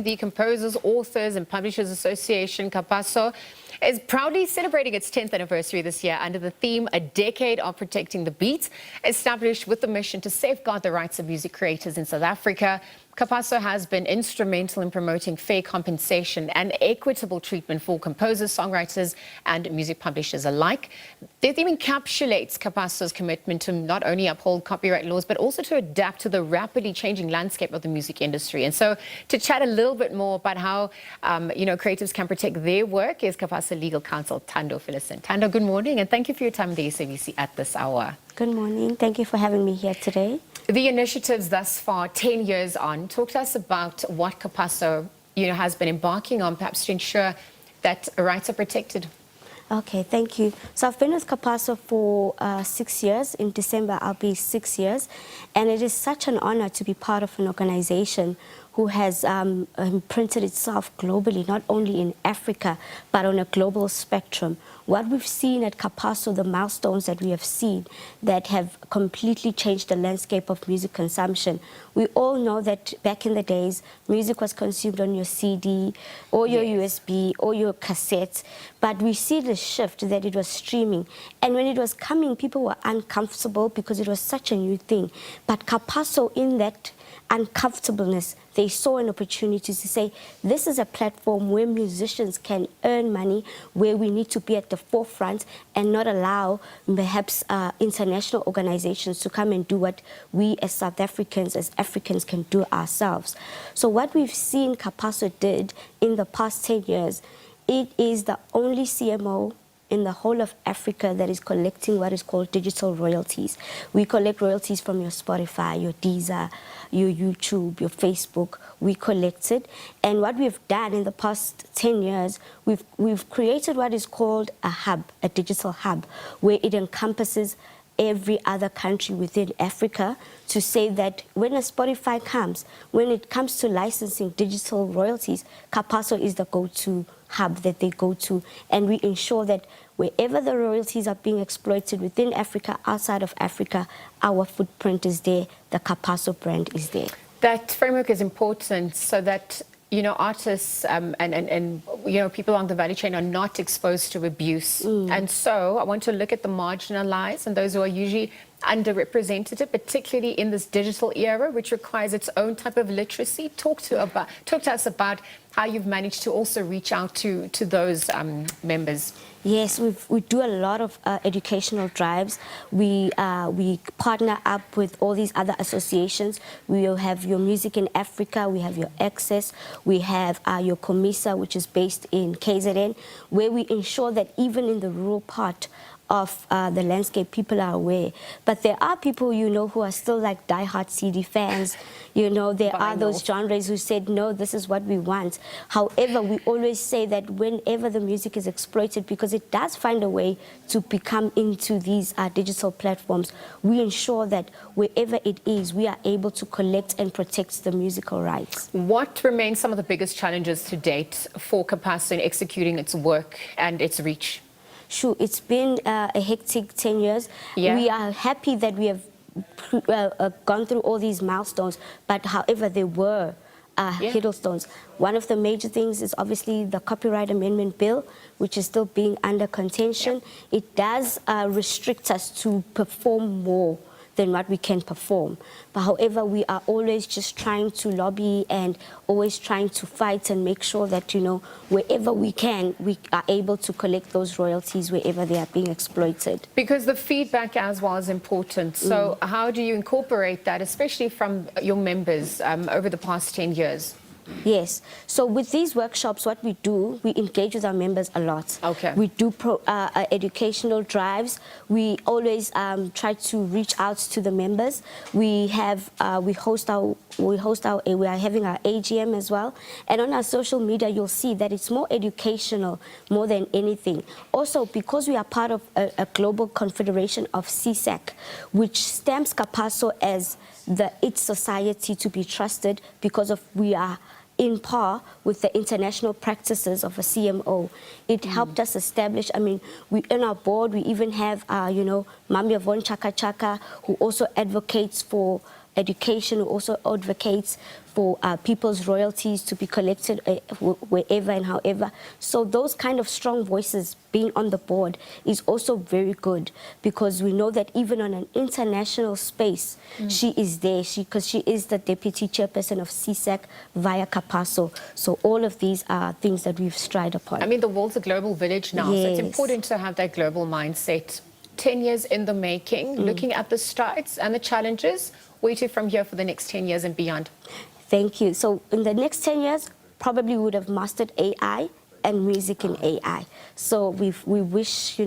the Composers, Authors and Publishers Association, CAPASSO, is proudly celebrating its 10th anniversary this year under the theme A Decade of Protecting the Beat, established with the mission to safeguard the rights of music creators in South Africa. CAPASSO has been instrumental in promoting fair compensation and equitable treatment for composers, songwriters and music publishers alike. The theme encapsulates CAPASSO's commitment to not only uphold copyright laws, but also to adapt to the rapidly changing landscape of the music industry. And so to chat a little bit more about how, creatives can protect their work is CAPASSO Legal Counsel Thando Phillison. Thando, good morning, and thank you for your time on the SABC at this hour. Good morning. Thank you for having me here today. The initiatives thus far, 10 years on, talk to us about what CAPASSO has been embarking on, perhaps to ensure that rights are protected. Okay, thank you. So I've been with CAPASSO for 6 years. In December, I'll be 6 years. And it is such an honor to be part of an organization who has imprinted itself globally, not only in Africa, but on a global spectrum. What we've seen at CAPASSO, the milestones that we have seen that have completely changed the landscape of music consumption. We all know that back in the days, music was consumed on your CD or your USB or your cassettes, but we see the shift that it was streaming. And when it was coming, people were uncomfortable because it was such a new thing. But CAPASSO, in that uncomfortableness, they saw an opportunity to say, this is a platform where musicians can earn money, where we need to be at the forefront and not allow perhaps international organizations to come and do what we as South Africans, as Africans, can do ourselves. So what we've seen CAPASSO did in the past 10 years, it is the only CMO in the whole of Africa that is collecting what is called digital royalties. We collect royalties from your Spotify, your Deezer, your YouTube, your Facebook. We collect it. And what we've done in the past 10 years, we've created what is called a hub, a digital hub, where it encompasses every other country within Africa, to say that when a Spotify comes, when it comes to licensing digital royalties, CAPASSO is the go-to hub that they go to, and we ensure that wherever the royalties are being exploited within Africa, outside of Africa, our footprint is there, the CAPASSO brand is there. That framework is important so that artists and people along the value chain are not exposed to abuse. And so I want to look at the marginalized and those who are usually underrepresented, particularly in this digital era, which requires its own type of literacy. Talk to us about how you've managed to also reach out to those members. Yes, we do a lot of educational drives. We partner up with all these other associations. We will have Your Music in Africa, we have Your Access, we have your COMISA, which is based in KZN, where we ensure that even in the rural part of the landscape, people are aware. But there are people, who are still like diehard CD fans. There are those genres who said, no, this is what we want. However, we always say that whenever the music is exploited, because it does find a way to become into these digital platforms, we ensure that wherever it is, we are able to collect and protect the musical rights. What remains some of the biggest challenges to date for CAPASSO in executing its work and its reach? Sure, it's been a hectic 10 years. Yeah. We are happy that we have gone through all these milestones, but however, there were milestones. One of the major things is obviously the Copyright Amendment Bill, which is still being under contention. Yeah. It does restrict us to perform more than what we can perform. But however, we are always just trying to lobby and always trying to fight and make sure that, wherever we can, we are able to collect those royalties wherever they are being exploited. Because the feedback as well is important. So how do you incorporate that, especially from your members over the past 10 years? Yes. So with these workshops, what we do, we engage with our members a lot. Okay. We do educational drives. We always try to reach out to the members. We are having our AGM as well. And on our social media, you'll see that it's more educational more than anything. Also, because we are part of a global confederation of CSAC, which stamps CAPASSO as its society to be trusted, because of we are in par with the international practices of a CMO. It helped us establish, we in our board, we even have, Mamia Von Chaka Chaka, who also advocates for education, who also advocates for people's royalties to be collected wherever and however. So those kind of strong voices being on the board is also very good, because we know that even on an international space, she is there, because she is the deputy chairperson of CSAC via CAPASSO. So all of these are things that we've strived upon. I mean, the world's a global village now, so it's important to have that global mindset. 10 years in the making, looking at the strides and the challenges, where to from here for the next 10 years and beyond? Thank you. So in the next 10 years, probably would have mastered AI and music in AI. So we wish,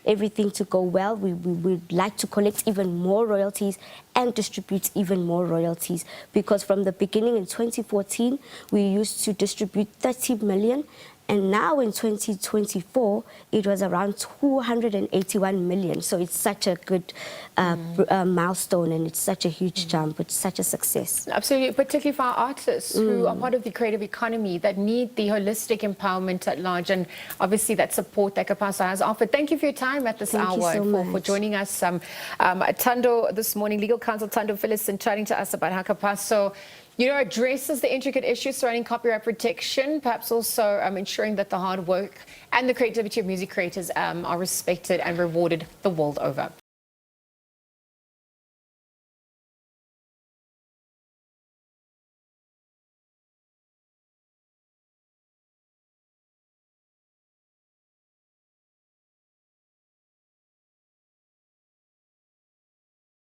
everything to go well. We would like to collect even more royalties and distribute even more royalties, because from the beginning in 2014, we used to distribute 30 million. And now in 2024, it was around 281 million. So it's such a good milestone, and it's such a huge jump. It's such a success. Absolutely, particularly for our artists who are part of the creative economy that need the holistic empowerment at large, and obviously that support that CAPASSO has offered. Thank you for your time at this hour and for joining us. Tando this morning, Legal Counsel Tando Phillison, chatting to us about how CAPASSO addresses the intricate issues surrounding copyright protection, perhaps also ensuring that the hard work and the creativity of music creators are respected and rewarded the world over.